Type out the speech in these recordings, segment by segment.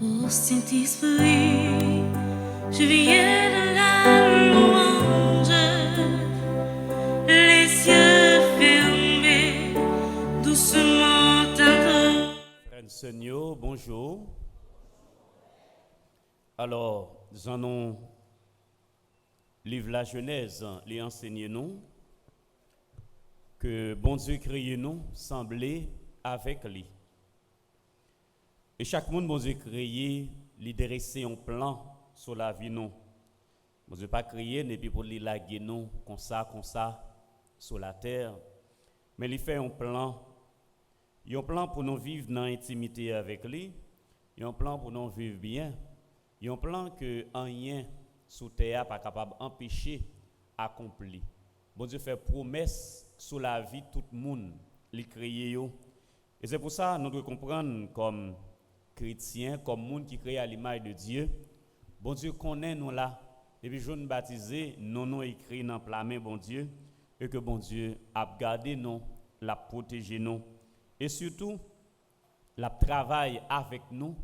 Ô Saint-Esprit, je viens de la louange, les yeux fermés, doucement tendre. Frère Seigneur, bonjour. Alors, nous allons livre la Genèse, les enseigner nous que bon Dieu créé nous semblait avec lui. Et chaque monde bon Dieu créé, lui dresser un plan sur la vie nous. Bon Dieu pas créé et puis pour lui laguer nous comme ça sur la terre, mais il fait un plan pour nous vivre dans l'intimité avec lui, un plan pour nous vivre bien, un plan que rien sous terre pas capable d'empêcher accompli. Bon Dieu fait promesse sur la vie de tout le monde, les créé yo. Et c'est pour ça nous devons comprendre comme chrétiens, comme monde qui créé à l'image de Dieu. Bon Dieu connaît nous là. Depuis jeune baptisé, nous écrit dans la main bon Dieu et que bon Dieu a gardé nous, l'a protégé nous et surtout l'a travaille avec nous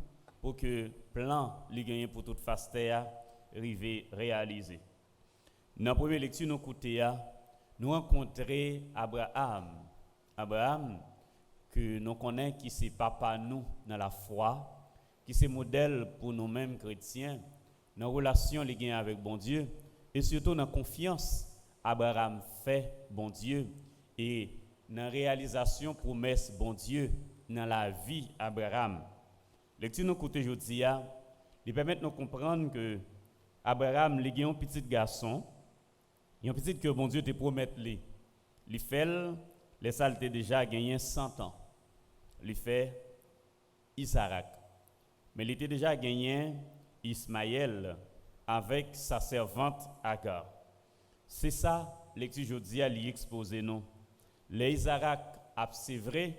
pour que plan li gagné pour toute face terre river réaliser. Dans la première lecture nous écouter nous rencontrer Abraham que nous connaissons qui c'est papa nous dans la foi, qui c'est modèle pour nous-mêmes chrétiens dans relation les gains avec bon Dieu et surtout dans confiance Abraham fait bon Dieu et dans réalisation promesse bon Dieu dans la vie Abraham. Lecture nous écouter aujourd'hui il permet de nous comprendre que Abraham il a un petit garçon, un petit que bon Dieu te promet lui. Il fait les saletés déjà gagné 100 ans. Il fait Isaac. Mais il était déjà gagné Ismaël avec sa servante Agar. C'est ça lecture aujourd'hui à lui exposer nous. Les Isaac c'est vrai,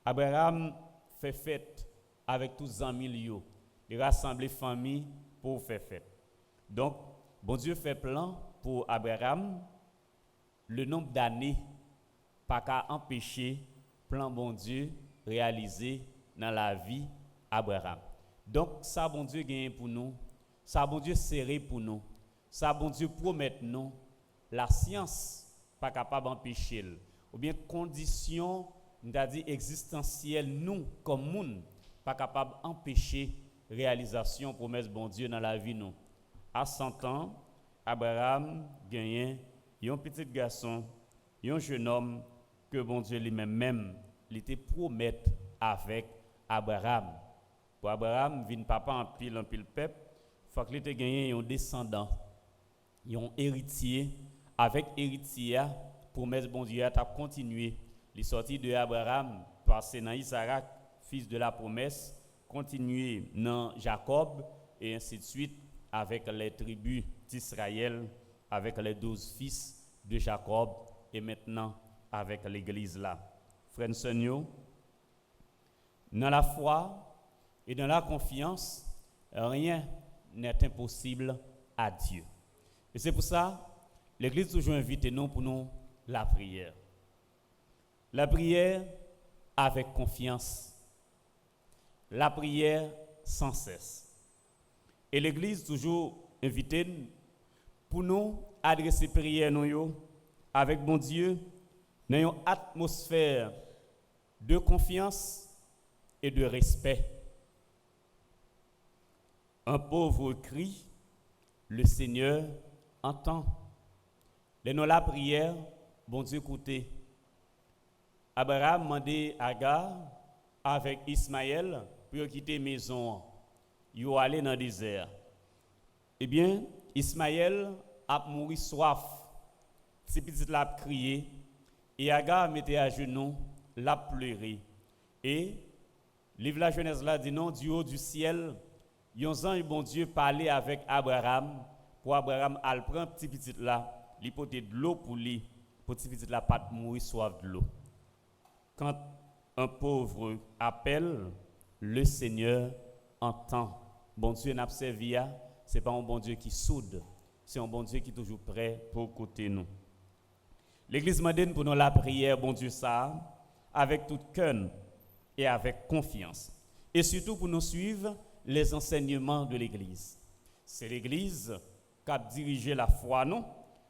Abraham fait fête avec tous les amis, il rassemble famille pour faire fête. Donc, bon Dieu fait plan pour Abraham, le nombre d'années pas qu'à empêcher plan bon Dieu réalisé dans la vie Abraham. Donc, ça bon Dieu gagne pour nous, ça bon Dieu serré pour nous, ça bon Dieu promet nous, la science pas capable d'empêcher, ou bien condition, c'est-à-dire existentielle, nous, comme monde, pas capable d'empêcher réalisation promesse bon Dieu dans la vie nous. À 100 ans, Abraham gagne un petit garçon, un jeune homme que bon Dieu lui-même il était promettre avec Abraham. Pour Abraham, vin papa en pile peuple, faut qu'il ait gagné un descendant, un héritier avec héritier promesse bon Dieu a continué. Les sorties de Abraham passer dans Isaac, fils de la promesse, continuer dans Jacob et ainsi de suite avec les tribus d'Israël, avec les 12 fils de Jacob et maintenant avec l'église là. Frères Seigneur, dans la foi et dans la confiance, rien n'est impossible à Dieu. Et c'est pour ça l'église toujours invite nous pour nous la prière. La prière avec confiance. La prière sans cesse. Et l'église toujours invite pour nous adresser prière nous avec bon Dieu dans une atmosphère de confiance et de respect. Un pauvre cri, le Seigneur entend. Les noms la prière, bon Dieu écoutez. Abraham demandé Agar avec Ismaël pour quitter maison. Ils sont allés dans le désert. Eh bien, Ismaël a mouru soif. Si petit l'a crié et Agar mettait à genoux, l'a pleuré. Et livre la Genèse là dit non, du haut du ciel, yon ange bon Dieu parlait avec Abraham pour Abraham al prend petit là, li pote de l'eau pour lui, pour petit là pas mourir soif de l'eau. Quand un pauvre appelle, le Seigneur entend. Bon Dieu n'a pas servi, c'est pas un bon Dieu qui soude, c'est un bon Dieu qui est toujours prêt pour écouter nous. L'église moderne pour nous la prière, bon Dieu ça, avec tout cœur et avec confiance. Et surtout pour nous suivre les enseignements de l'Église. C'est l'Église qui a dirigé la foi, non?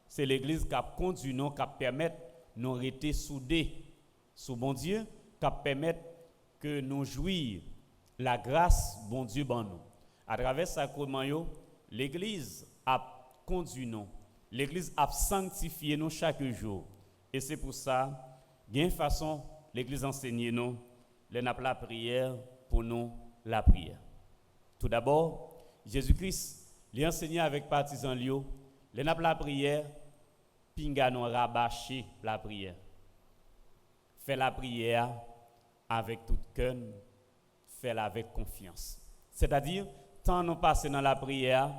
C'est l'Église qui a conduit nous, qui a permis nous rester soudés sous bon Dieu, qui a permis que nous jouions la grâce bon Dieu ban nous. À travers ce sacrement, l'Église a conduit nous. L'Église a sanctifié nous chaque jour. Et c'est pour ça, il y a une façon, l'Église enseigne nous, la prière pour nous, la prière. Tout d'abord, Jésus-Christ l'a enseigné avec partisans Lio, la prière, pinga nous rabâcher la prière. Fais la prière avec tout cœur, fais-la avec confiance. C'est-à-dire, tant nous passons dans la prière,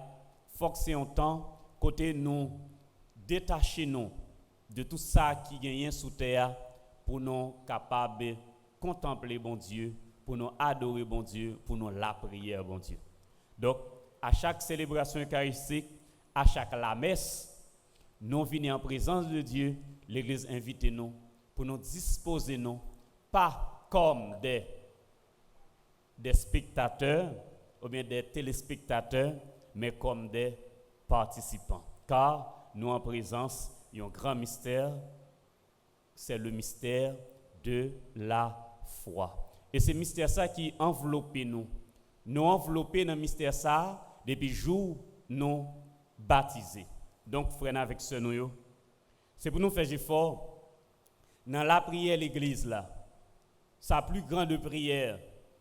faut que c'est un temps côté nous détacher nous de tout ça qui gagne sous terre pour nous capables de contempler bon Dieu, pour nous adorer bon Dieu, pour nous la prière bon Dieu. Donc, à chaque célébration eucharistique, à chaque la messe, nous venons en présence de Dieu, l'Église invite nous pour nous disposer nous, pas comme des spectateurs ou bien des téléspectateurs, mais comme des participants. Car nous en présence, il y a un grand mystère, c'est le mystère de la foi. Et c'est le mystère ça qui enveloppe nous. Nous enveloppés dans le mystère ça depuis le jour nous baptisés. Donc, frère, avec ce nous, c'est pour nous faire effort dans la prière l'église là. Sa plus grande prière,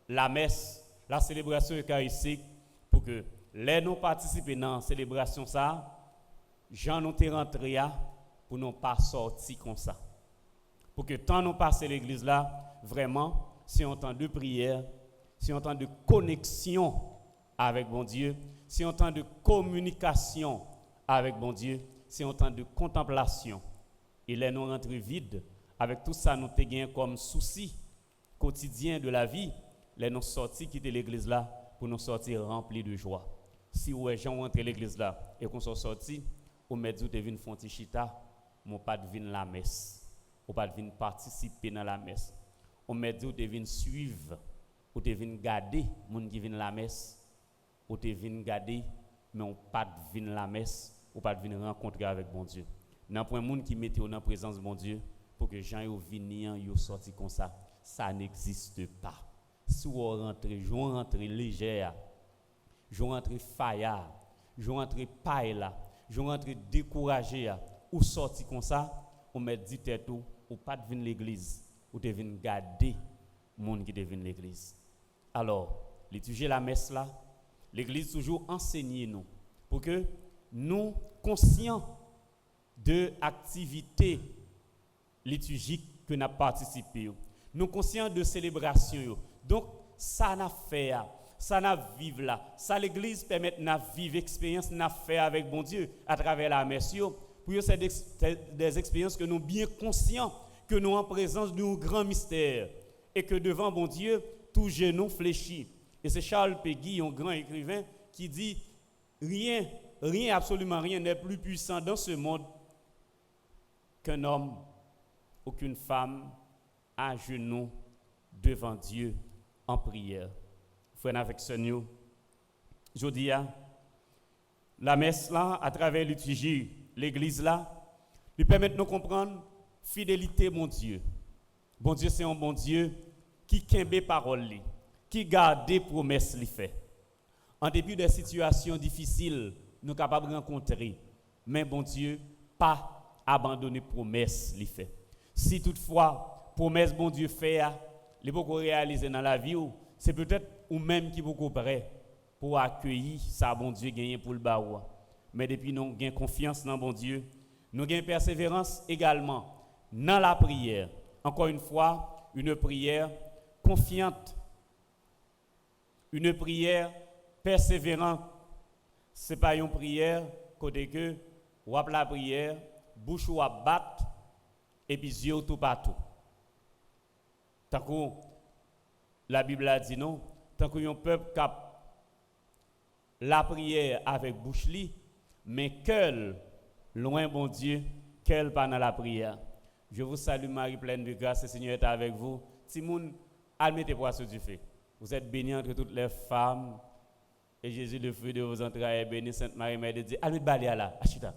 la messe, la célébration eucharistique, pour que les nous participer dans la célébration ça, Jean nous t'es rentré pour nous pas sortir comme ça. Pour que tant nous passer l'église là, vraiment, c'est un temps de prière, c'est un temps de connexion avec bon Dieu, c'est un temps de communication avec bon Dieu, c'est un temps de contemplation. Et là, nous rentrons vide avec tout ça, nous te gagnons comme souci quotidien de la vie. Là, nous sortis quitter l'église là pour nous sortir remplis de joie. Si les gens rentrent l'église là et qu'on soit sortis, on met du devine fonti chita, mon pas devine la messe, ou pas devine participer dans la messe. On met du devine suivre, ou devine garder moun qui vient la messe, ou devine garder mais on pas devine la messe, ou pas devine rencontrer avec bon Dieu. Dans point moun qui mette en présence de bon Dieu pour que gens yo vini yo sorti comme ça n'existe pas. Si vous rentrez, je rentre légère, je rentre faillard, je rentre paille je rentre découragé ou sorti comme ça, on met dit tête ou pas de venir l'église, ou de venir garder monde qui devine l'église. Alors, l'étudier la messe là, l'église toujours enseigne nous pour que nous conscients de activités liturgiques que nous avons participé. Nous conscients de célébration. Donc, ça n'a fait, ça n'a vivre là. Ça l'église permet de vivre expérience n'a fait avec bon Dieu à travers la messe. Pour c'est des expériences que nous bien conscients que nous en présence d'un grand mystère et que devant bon Dieu, tout genou fléchit. Et c'est Charles Péguy, un grand écrivain, qui dit rien, absolument rien n'est plus puissant dans ce monde qu'un homme ou qu'une femme à genoux devant Dieu en prière. Frère avec ce nous, je dis, la messe là, à travers l'utilité, l'église là, lui permet de nous comprendre fidélité mon Dieu. Bon Dieu, c'est un bon Dieu qui kembe parole, qui garde des promesses li fait. En début des situations difficiles, nous sommes capables de rencontrer, mais bon Dieu, pas abandonner promesses li fait. Si toutefois, promesse bon Dieu fait, les beaucoup réaliser dans la vie, c'est peut-être ou même qui beaucoup prêt pour accueillir ça bon Dieu gagner pour le baoua. Mais depuis nous gain confiance dans bon Dieu, nous gain persévérance également dans la prière. Encore une fois, une prière confiante, une prière persévérante. C'est pas une prière côté que ou la prière, bouche ou battre et puis yeux tout partout. Tant que la Bible a dit non, tant qu'un peuple cap la prière avec bouche li, mais cœur loin bon Dieu, cœur pas dans la prière. Je vous salue Marie pleine de grâce, le Seigneur est avec vous. Si moun admettez poisson du feu. Vous êtes bénie entre toutes les femmes Et Jésus, le fruit de vos entrailles, béni Sainte Marie, Mère de Dieu. Allez, balayez là. Achita.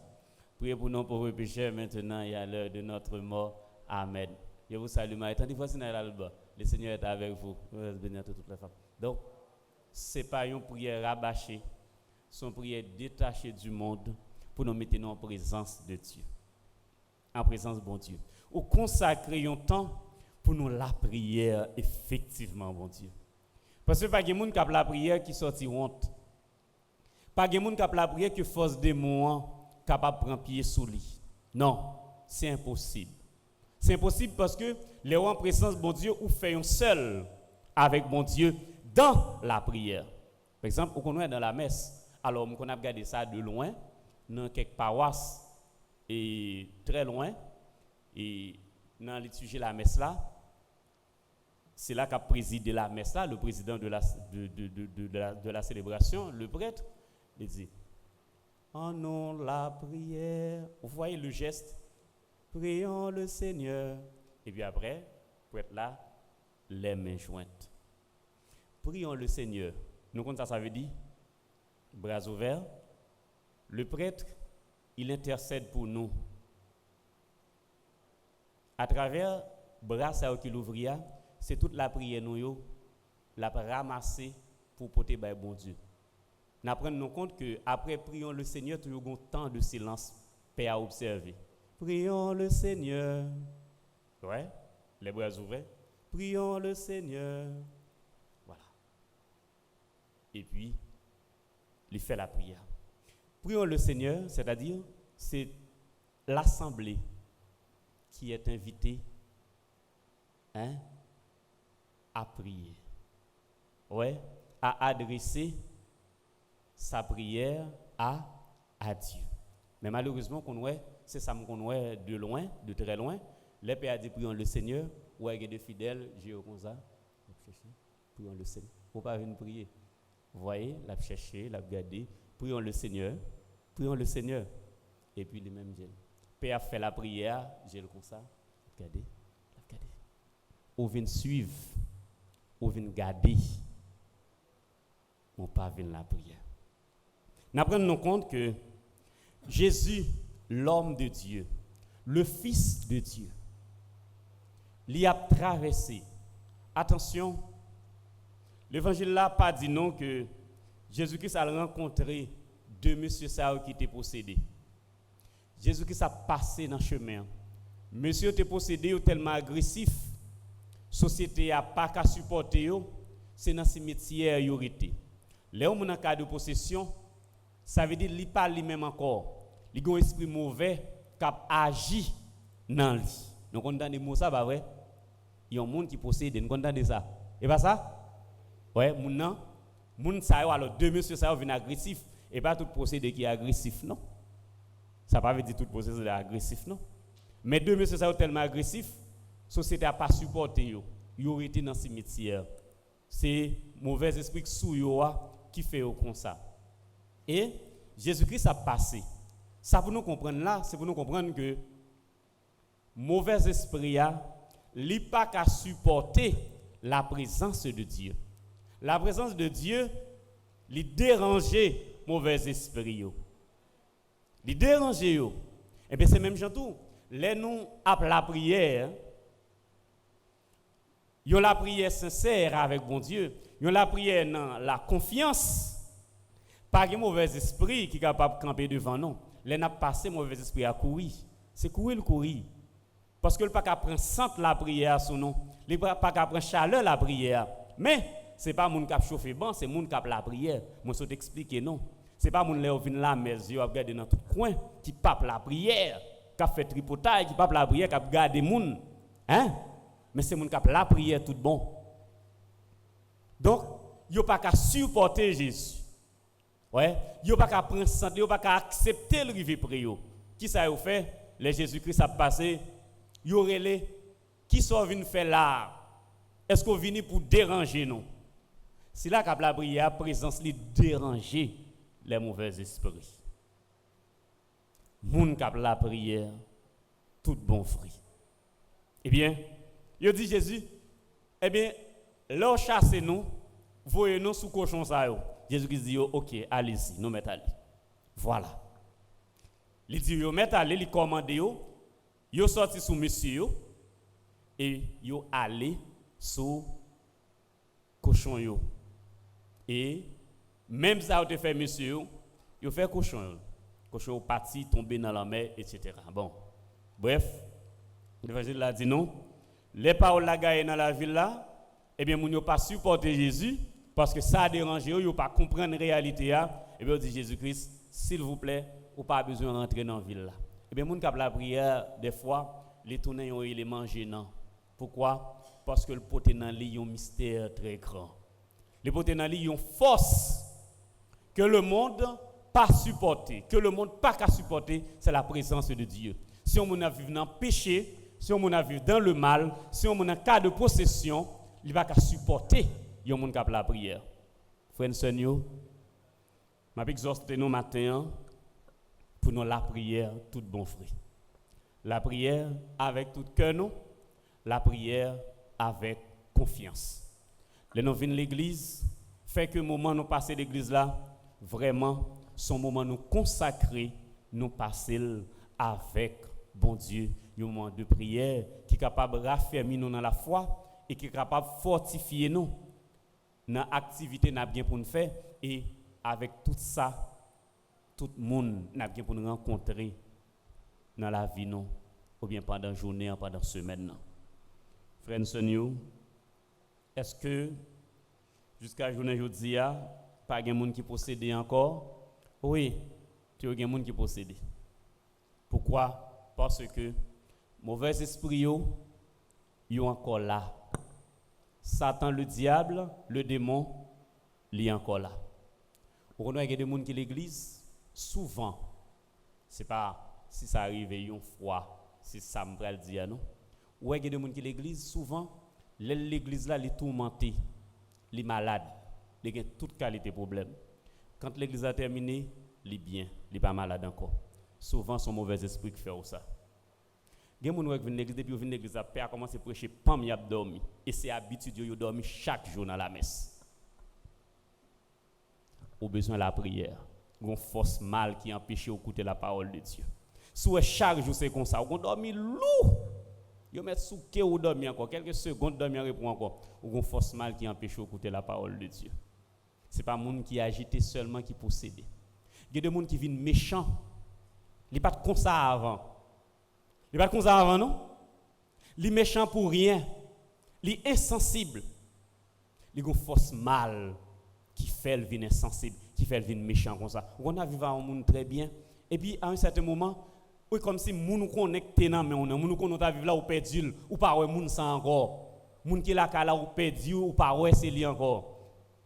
Priez pour nous pauvres pécheurs maintenant et à l'heure de notre mort. Amen. Je vous salue, Marie. Tandis que là-bas, le Seigneur est avec vous. Vous êtes bénis entre toutes les femmes. Donc, ce n'est pas une prière rabâchée, c'est une prière détachée du monde pour nous mettre en présence de Dieu. En présence de bon Dieu. Ou consacrer un temps pour nous la prière, effectivement, bon Dieu. Parce que pas de monde qui a la prière qui sortit honte. Pas de monde qui a la prière qui force des mots capable de prendre pied sous lui. Non, c'est impossible. C'est impossible parce que les en présence de bon Dieu ou fait un seul avec bon Dieu dans la prière. Par exemple, on est dans la messe. Alors, on a regardé ça de loin, dans quelques paroisses, et très loin, et dans le sujet de la messe là, c'est là qu'a présidé la messe là, le président de la célébration, le prêtre, il dit, en nous la prière, vous voyez le geste, prions le Seigneur, et puis après, prêtre là, les mains jointes. Prions le Seigneur. Nous comprenons ça veut dire, bras ouverts, le prêtre, il intercède pour nous. À travers bras qu'il ouvria, c'est toute la prière nous la ramasser pour porter par bon Dieu. Nous prenons compte que après prions le Seigneur, toujours un temps de silence paix à observer. Prions le Seigneur. Ouais, les bras ouverts. Prions le Seigneur. Voilà. Et puis il fait la prière. Prions le Seigneur, c'est-à-dire c'est l'assemblée qui est invitée à prier. Ouais, à adresser sa prière à Dieu. Mais malheureusement, c'est ça qu'on voit de loin, de très loin. Les pères a dit prions le Seigneur, ou il y a des fidèles, j'ai comme ça, prions le Seigneur. Faut pas venir prier. Vous voyez, la chercher, la regarder, prions le Seigneur, et puis les mêmes j'ai. Père a fait la prière, j'ai le comme ça, regardez. Ou vient suivre, ou vient garder, mon pas vient la prière. Nous prenons compte que Jésus, l'homme de Dieu, le Fils de Dieu, l'y a traversé. Attention, l'évangile là pas dit non que Jésus-Christ a rencontré deux messieurs qui étaient possédés. Jésus-Christ a passé dans le chemin. Monsieur était possédé tellement agressif, société a pas qu'à supporter, c'est dans cimetière yo été. Les hommes en cas de possession, ça veut dire qu'il pas lui-même encore. Il a un esprit mauvais qui agit dans lui. Donc on entend des mots ça pas vrai. Il y a un monde qui possède, on entend ça. Et pas ça? Ouais, moun ça alors deux monsieur ça viennent agressif et pas tout possédé qui est agressif non. Ça pas veut dire tout possédé est agressif non. Mais deux monsieur ça tellement agressif, société a pas supporté yo. Yo été dans cimetière. C'est mauvais esprit sous yo qui fait comme ça. Et Jésus-Christ a passé. Ça pour nous comprendre là, c'est pour nous comprendre que mauvais esprit li pas qu'à supporter la présence de Dieu. La présence de Dieu li déranger mauvais esprit yo. Li déranger yo. Et bien c'est même tout. Les nous appelons la prière. Yo la prière sincère avec bon Dieu. Yo la prière dans la confiance. Pas de mauvais esprit qui est capable de camper devant nous. Les n'a passé mauvais esprit à courir. C'est courir. Parce que le pas qu'à prendre centre la prière sous nous. Le pas qu'à prendre chaleur la prière. Mais c'est pas moun qui a chauffé bon, c'est moun qui a la prière. Moi je t'expliquer non. C'est pas moun qui vient la messe, yo a regarder dans tout coin qui pape la prière, qui a fait tripotage, qui pape la prière, qui a garder moun. Mais c'est moun qui a la prière tout bon. Donc, yo pas qu'à supporter Jésus. Ouais, yo pas qu'à prendre santé, yo pas qu'à accepter le rive près yo. Qui ça yo fait? Les Jésus-Christ a passé, yo relé qui sont venus faire là? Est-ce qu'on vient pour déranger nous? C'est là qu'a la prière présence li déranger les mauvais esprits. Moun k'ap la prière tout bon fruit. Eh bien, il dit Jésus, eh bien, l'on chasse nous, voyez-nous sous cochon ça yo. Jésus-Christ dit yo, OK, allez-y, nous mettons aller. Voilà. Il dit yo mettez aller, il commande yo sorti sous monsieur yo et yo aller sous cochon yo. Et même ça vous fait monsieur yo fait cochon. Cochon parti tomber dans la mer etc. Bon. Bref, l'évangile l'a dit non. Les paroles la gagne dans la ville là, eh bien moun yo pas supporter Jésus parce que ça a dérangé yo pas comprendre la réalité là. Et bien on dit Jésus-Christ, s'il vous plaît, ou pas besoin d'entrer dans la ville là. Eh bien moun k'ap la prière des fois, les tourner yo les manger non. Pourquoi? Parce que le poté dans li un mystère très grand. Le poté dans li une force que le monde pas supporter, que le monde pas qu'à supporter, c'est la présence de Dieu. Si on a vécu dans le péché, si on a vécu dans le mal, si on a un cas de possession, il va qu'à supporter yon moun k'ap la prière. Frère Seigneur, m'a exhorté nous matin pour nous la prière tout bon frère. La prière avec tout cœur nous, la prière avec confiance. Les nous venons l'église, fait que moment nous passer l'église là, vraiment son moment nous consacrer, nous passer avec bon Dieu, un moment de prière qui est capable de raffermir nous dans la foi et qui est capable de fortifier nous dans l'activité n'a bien pour nous faire et avec tout ça, tout le monde n'a bien pour nous rencontrer dans la vie nous ou bien pendant la journée ou pendant la semaine. Frère Seigneur, est-ce que jusqu'à la journée aujourd'hui, pas de monde qui possède encore? Oui, tu as des gens qui possèdent. Pourquoi? Parce que mauvais esprit yo encore là. Satan, le diable, le démon, il est encore là. Vous connaissez des gens qui l'église souvent. C'est pas si ça arrive une fois, c'est ça me va le dire non. Ou il y a des gens qui l'église souvent, l'église là, elle est tourmentée, elle est malade, elle a toute qualité de problème. Quand l'église a terminé, il est bien, il n'est pas malade encore. Souvent, son mauvais esprit qui fait ça. Il y a des gens qui viennent l'église, depuis qu'ils viennent l'église, après a commencé à prêcher, pam, il a dormi. Et c'est habitude de dormir chaque jour dans la messe. Au besoin de la prière. Il y a une force mal qui empêche d'écouter la parole de Dieu. Si chaque jour c'est comme ça, on dormi lourd. Vous mettez sous quai ou dormir encore, quelques secondes dormir répond encore. Ou une force mal qui empêche d'écouter la parole de Dieu. Ce n'est pas monde qui est agité seulement qui possède. Il y a des gens qui viennent méchants. Il n'est pas comme ça avant. Il n'est pas comme ça avant, non? Il est méchant pour rien. Il est insensible. Il y a une force mal qui fait le venir insensible, qui fait le venir méchant comme ça. On a vécu un monde très bien. Et puis, à un certain moment, oui, comme si nous nous connectons, mais on nous connectons vivre là ou perdu, ou pas ouais moun ça encore. Moun qui là là ou perdu ou pas ouais c'est lui encore.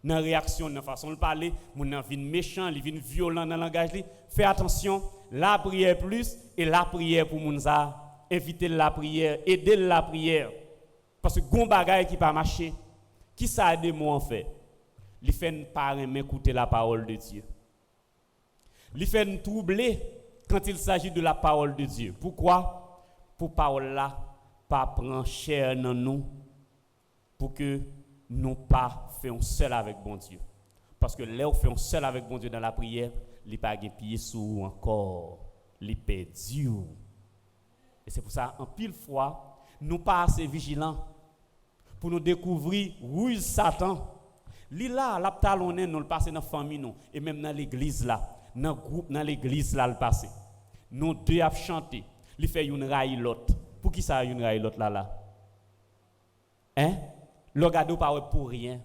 Dans réaction, dans façon de parler, moun nan vin méchant, il vin violent dans langage li. Fais attention, la prière plus et la prière pour moun ça, inviter la prière, aider la prière. Parce que gon bagay qui pas marcher. Qui ça aide moi en fait? Li fait ne pas écouter la parole de Dieu. Li fait nous troubler quand il s'agit de la parole de Dieu. Pourquoi? Pour parole là pas prendre chair dans nous pour que nous pas faisons seul avec bon Dieu. Parce que là où faisons seul avec bon Dieu dans la prière, il pas de pied sous encore, il perdu. Et c'est pour ça en pile fois, nous pas assez vigilants pour nous découvrir ruse Satan. Li là, la talonner nous le passer dans la famille nous et même dans l'église là. Dans le groupe, dans l'église, là, le passé. Nous deux avons chanté. Il fait une raille l'autre. Pour qui ça une raille l'autre là? Hein? Le gado pas pour rien.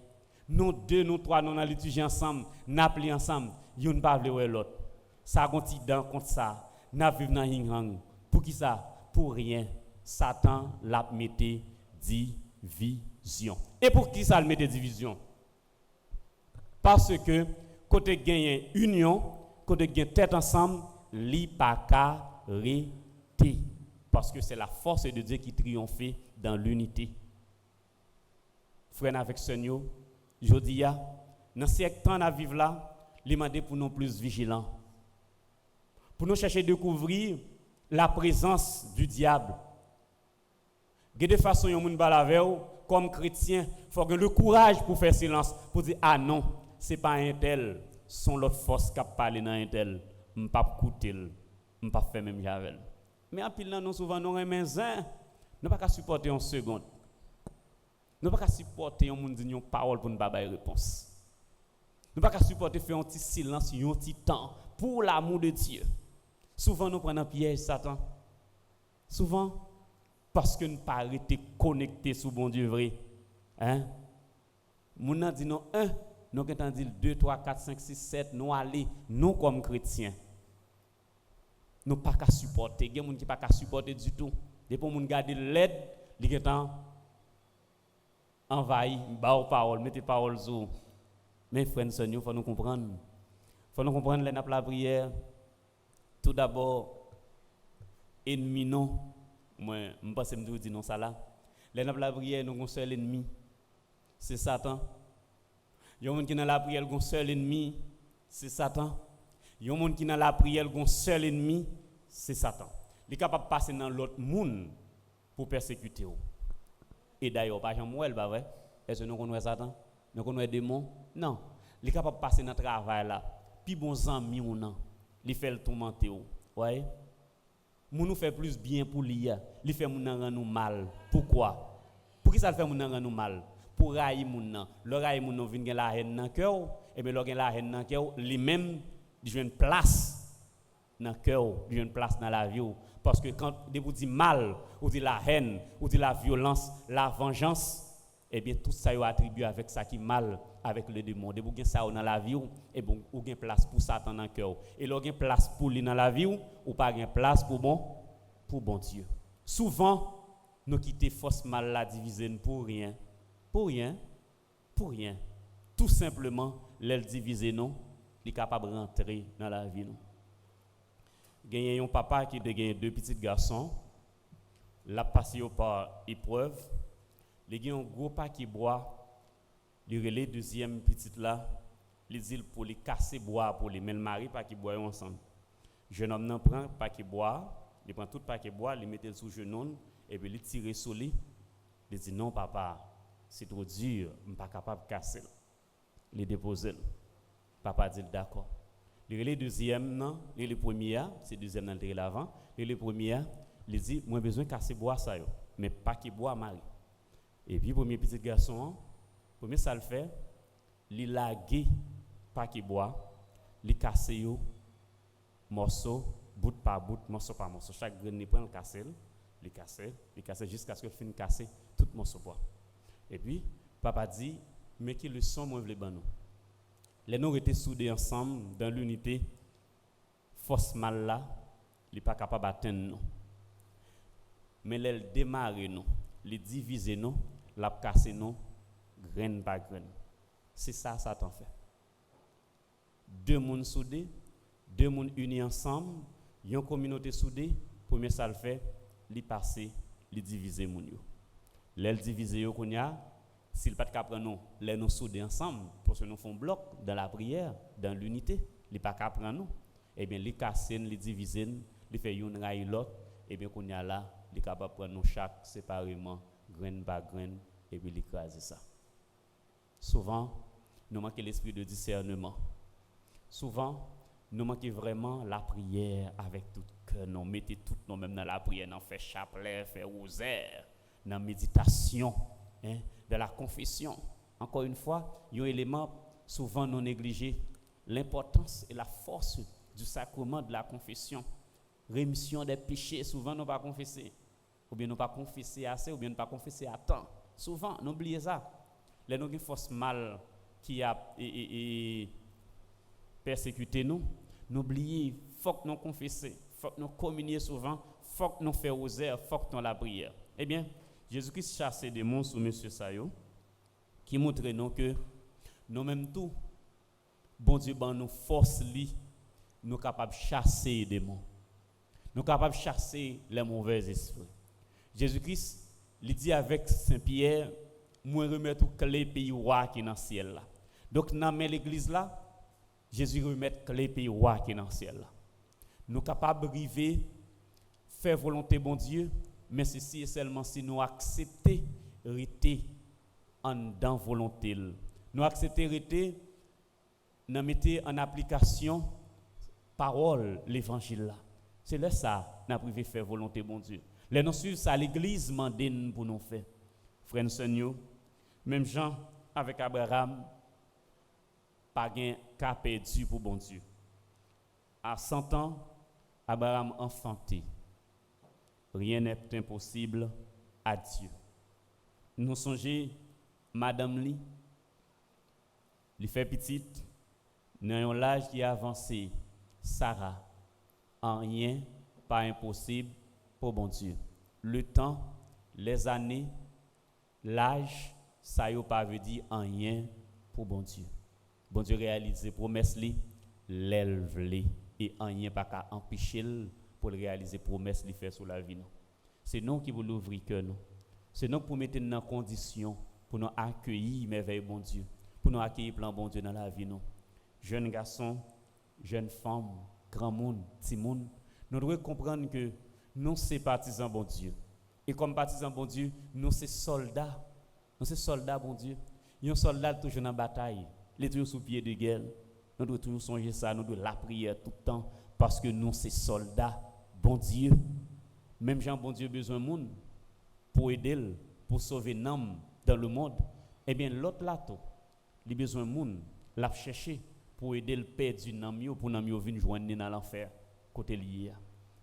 Nous deux, nous trois, nous allons étudier ensemble, nous appelons ensemble. Yon pas vle l'autre. Ça continue dans contre ça. N'a vivre dans hing. Pour qui ça? Pour rien. Satan l'a mette division. Et pour qui ça le mette division? Parce que côté gagner union, côté gagner tête ensemble, li pa ka rete. Parce que c'est la force de Dieu qui triomphe dans l'unité. Frère avec Seigneur, je dis dans ce temps à vivre là, les demander pour nous plus vigilants. Pour nous chercher à découvrir la présence du diable. Il y a des façons yon moun balavel comme chrétien, il faut avoir le courage pour faire silence, pour dire ah non, c'est pas un tel, son l'autre force qui parle dans un tel, je pas écouter, je pas faire même javel. Mais en pile nous souvent nous remet un, nous pas supporter en seconde. Nous pas supporter un monde dire une parole pour ne pas avoir réponse. Nous pas supporter faire un petit silence, un petit temps pour l'amour de Dieu. Souvent nous prenons un piège Satan. Souvent parce que nous pas arrêter connecter sur bon Dieu vrai. Hein? Moun nan dit non 1, nous qu'entend dit 2 3 4 5 6 7 nous aller nous comme chrétiens. Nous pas qu'à supporter, il y a moun qui pas qu'à supporter du tout. Depuis moun garder l'aide, li qu'entend envahi, ba parole, mettez parole sur. Mais frères et sœurs, il faut nous comprendre. Il faut nous comprendre la prière. Tout d'abord, ennemi non. Moi, je pense que je dis non ça là. La prière, nous avons un seul ennemi. C'est Satan. Il y a des gens qui dans la prière, ont un seul ennemi. C'est Satan. Il y a des gens qui dans la prière, ont un seul ennemi. C'est Satan. Il est capable de passer dans l'autre monde pour persécuter. Et d'ailleurs, pas Jean-Mouel, pas vrai? Est-ce que nous connaissons Satan? Nous connaissons les démons? Non. Il est capable de passer dans le travail là. Puis bon amis ou non. Il fait le tourmenter. Ouais. Moun nous fait plus bien pour lui. Il fait moun nan nous mal. Pourquoi? Pour qui ça le fait moun nan nous mal? Pour railler moun nan. Le railler moun nan vinn gen la haine dans cœur, et bien le gen la haine dans cœur, lui-même il joue une place dans cœur, il joue une place dans la vie. Parce que quand vous dites mal, ou dit la haine, ou dit la violence, la vengeance, eh bien tout ça est attribué avec ça qui est mal, avec le démon. De vous avez ça dans la vie, et bon, vous avez place pour Satan dans le cœur. Et vous avez place pour lui dans la vie, ou pas de place pour bon Dieu. Souvent, nous quittons force mal la diviser pour rien. Pour rien. Pour rien. Tout simplement, l'aile diviser non, il est capable de rentrer dans la vie. Il y a un papa qui a 2 petits garçons, l'a passé par épreuve. Il y a un gros pas qui boit, il relève deuxième petite là, il dit pour les casser bois pour les mêmes maris pas qui boivent ensemble. Jeune homme n'en prend pas qui boit, il prend tout pas qui boit, il met sous genou et puis il tire sur lui. Il dit non papa, c'est trop dur, je ne suis pas capable de casser. Il dépose. Papa dit d'accord. Il relève deuxième non, il le premier, c'est deuxième dans l'avant, il le premier, il dit moi besoin de casser bois ça yo, mais pas qui boit mari. Et puis, premier petit garçon, premier ça le fait, il lague pas qui boit, il casse yo morceau, bout par bout, morceau par morceau. Chaque grain il prend le casser, il casse jusqu'à ce qu'il finisse casser tout morceau bois. Et puis, papa dit, mais qui le son moi vle ban nous. Les nous étaient soudés ensemble dans l'unité, force mal là, il pas capable d'atteindre nous. Mais elle démarre nous, les diviser nous. La casser non, graine par graine. C'est ça, Satan fait. 2 mondes soudés, 2 mondes unis ensemble, une communauté soudée, premier ça le fait, li passer, li diviser moun yo. L'aile diviser yo konya, s'il pas capable nous, les nous soudés ensemble, parce que nous font bloc dans la prière, dans l'unité, li pas capable nous. Eh bien, li casser, li diviser, li fait une raille l'autre, eh bien konya là, li capable prendre nous chaque séparément. Graine par graine, et puis l'écraser ça. Souvent, nous manquons l'esprit de discernement. Souvent, nous manquons vraiment la prière avec tout cœur. Nous mettons tout nous même dans la prière, nous faisons chapelet, faisons rosaire, dans la méditation, dans la confession. Encore une fois, il y a un élément souvent non négligé, l'importance et la force du sacrement de la confession. Rémission des péchés, souvent nous pas confesser. Ou bien nous pas confesser assez, ou bien nous pas confesser à temps. Souvent, n'oubliez ça. Les nous qui force mal qui a persécuté nous, n'oubliez, faut que nous confesser, faut que nous communier souvent, faut que nous fassions rosaire, faut que nous la prière. Eh bien, Jésus-Christ chasse des démons sur monsieur Sayo, qui montre nous que nous même tout, bon Dieu, ben nous force lui, nous capables de chasser les démons. Nous capables de chasser les mauvais esprits. Jésus-Christ, il dit avec Saint-Pierre, moi remettre tout clé pays roi qui est dans le ciel là. Donc dans l'église là, Jésus remet clé pays roi qui est dans le ciel là. Nous capables de arriver faire volonté bon Dieu, mais ceci est seulement si nous acceptons rester en dans volonté. Nous accepter rester, nous mettons en application parole l'évangile là. C'est là ça, nous privé faire volonté bon Dieu. Les nous suivre ça l'église mandine pour nous faire. Frères et sœurs, même Jean avec Abraham pas gain cas perdu pour bon Dieu. À 100 ans, Abraham enfanté. Rien n'est impossible à Dieu. Nous songeons Madame Li, lui fait petite, dans l'âge qui a avancé, Sarah, en rien pas impossible pour bon Dieu. Le temps, les années, l'âge, ça y pas veut dire en rien pour bon Dieu. Bon Dieu réalise promesse li, l'élève li et en rien pas qu'à empêcher pour réaliser promesse li fait sur la vie. C'est nous qui voulons ouvrir cœur nous. C'est nous pour mettre dans condition pour nous accueillir merveille bon Dieu, pour nous accueillir plan bon Dieu dans la vie nous. Jeunes garçons, jeunes femmes, grand monde, petit monde, nous devons comprendre que nous sommes partisans bon Dieu. Et comme partisans bon Dieu, nous sommes soldats. Nous sommes soldats bon Dieu. Il y a un soldat toujours dans la bataille, les toujours sous pied de guerre. Nous devons toujours songer ça, nous devons la prière tout le temps parce que nous sommes soldats bon Dieu. Même Jean bon Dieu besoin de monde pour aider, pour sauver l'âme dans le monde. Eh bien l'autre là tout, il a besoin de monde, l'a chercher pour aider le perdu dans pour nous venir joindre dans l'enfer côté lié.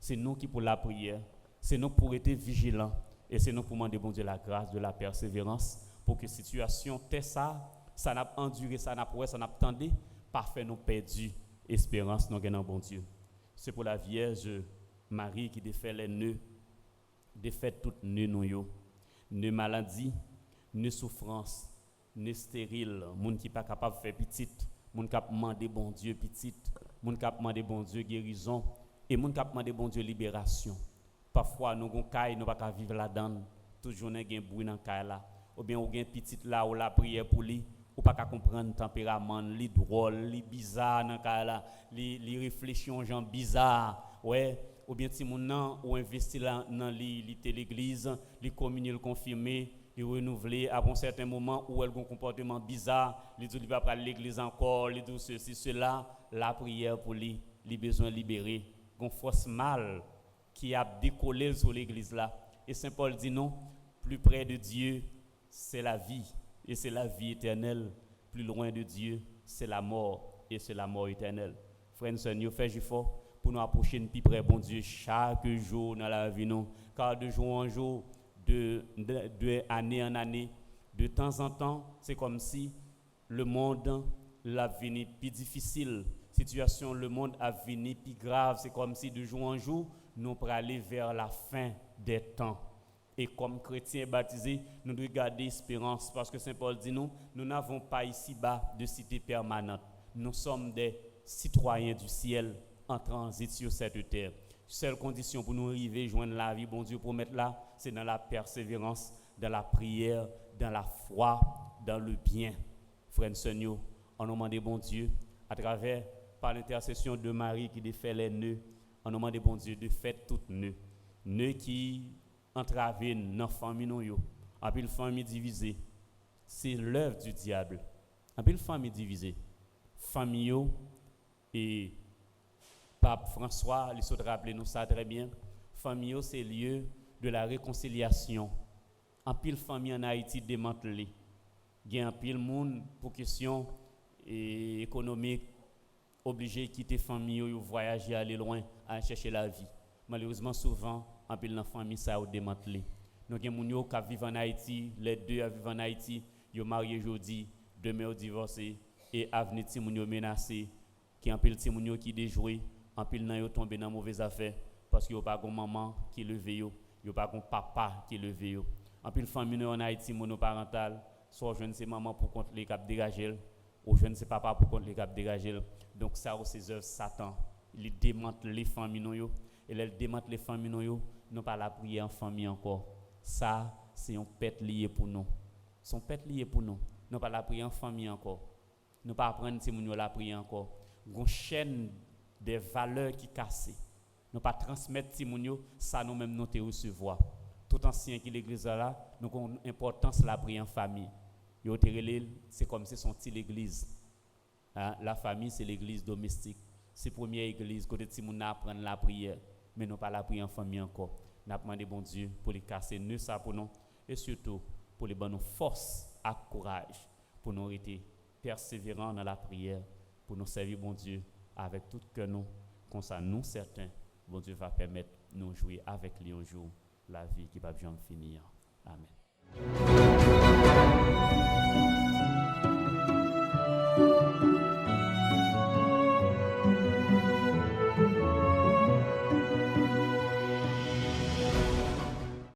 C'est nous qui pour la prière, c'est nous pour être vigilants et c'est nous pour demander bon Dieu la grâce de la persévérance pour que situation telle ça n'a enduré, ça n'a pas, ça n'a attendu, parfait nous perdu espérance nous gagnons bon Dieu. C'est pour la Vierge Marie qui défait les nœuds, défait toutes nœuds nous, nœuds maladie, nœuds souffrance, nœuds stérile, monde qui pas capable de faire petite, monde qui a demandé bon Dieu petite, monde qui a demandé bon Dieu guérison et monde qui a demandé bon Dieu libération. Parfois nous gon caille nous pas vivre là-dedans, toujours n'a gain bruit dans caille là, ou bien ou gain petite là ou la prière pour lui, ou pas comprendre tempérament, li drôle, li bizarre dans caille là, li réfléchit en gens bizarre, ouais. Ou bien si mon ou investi là dans l'église, les communier, le confirmer, les renouveler à un certain moment où elle a un comportement bizarre, les dit va pas à l'église encore, les dit ceci cela, la prière pour lui, les besoins libérés, une force mal qui a décollé sur l'église là. Et Saint Paul dit non, plus près de Dieu, c'est la vie et c'est la vie éternelle, plus loin de Dieu, c'est la mort et c'est la mort éternelle. Frères et sœurs, nous faisons fort pour nous approcher de plus près, bon Dieu, chaque jour dans la vie, nous, car de jour en jour, de année en année, de temps en temps, c'est comme si le monde l'a venu plus difficile, situation, le monde a venu plus grave, c'est comme si de jour en jour, nous pour aller vers la fin des temps. Et comme chrétiens baptisés, nous devons garder espérance, parce que Saint Paul dit nous n'avons pas ici-bas de cité permanente. Nous sommes des citoyens du ciel, en transit sur cette terre. Seule condition pour nous arriver, joindre la vie, bon Dieu, pour mettre là, c'est dans la persévérance, dans la prière, dans la foi, dans le bien. Frères et sœurs, on nous demande, bon Dieu, à travers, par l'intercession de Marie qui défait les nœuds, on nous demande, bon Dieu, de faire toutes nœuds. Nœuds qui entravent dans la famille, en plus, famille divisée. C'est l'œuvre du diable. En plus, famille divisée. Famille et Pape François, il se rappelle nous ça très bien. Famille, c'est lieu de la réconciliation. En pile famille en Haïti démantelée. Il y a un pile monde pour question économique obligé de quitter famille ou voyager aller loin à chercher la vie. Malheureusement souvent en pile dans famille ça a démantelé. Donc il y a des gens qui vivent en Haïti, les deux vivent en Haïti, ils sont mariés aujourd'hui, demain ils divorcés et avenir ti moun yo menacé, qui en pile ti moun yo qui déjoué. En pile nan yo tombé dans mauvaise affaire parce que yo pas gon maman qui levé yo pas gon papa qui levé yo. En pile famille en Haïti monoparental, soit jeune c'est maman pour contre les cap dégager ou jeune c'est papa pour contre les cap dégager. Donc ça c'est œuvre Satan. Il démantle les familles yo et il démantle les familles yo, non pas la prière en famille encore. Ça c'est un pète lié pour nous. Son pète lié pour nous. Non pas la prière en famille encore. Non pas apprendre si moun yo la prière encore. Gon chaîne des valeurs qui cassent. Nous pas transmettre Timounio, ça nous-mêmes nous te recevoir. Tout ancien qui l'église là, nous avons une importance la prière en famille. C'est comme si son petit l'église. Hein? La famille, c'est l'église domestique. C'est la première église, côté de Timoun apprendre la prière, mais nous pas la prière en famille encore. Nous demandons bon Dieu pour les casser nous ça pour nous, et surtout pour les bonnes force et courage, pour nous rester persévérants dans la prière, pour nous servir bon Dieu avec tout que nous, comme ça nous certains, bon Dieu va permettre de nous jouer avec lui un jour la vie qui va jamais finir. Amen.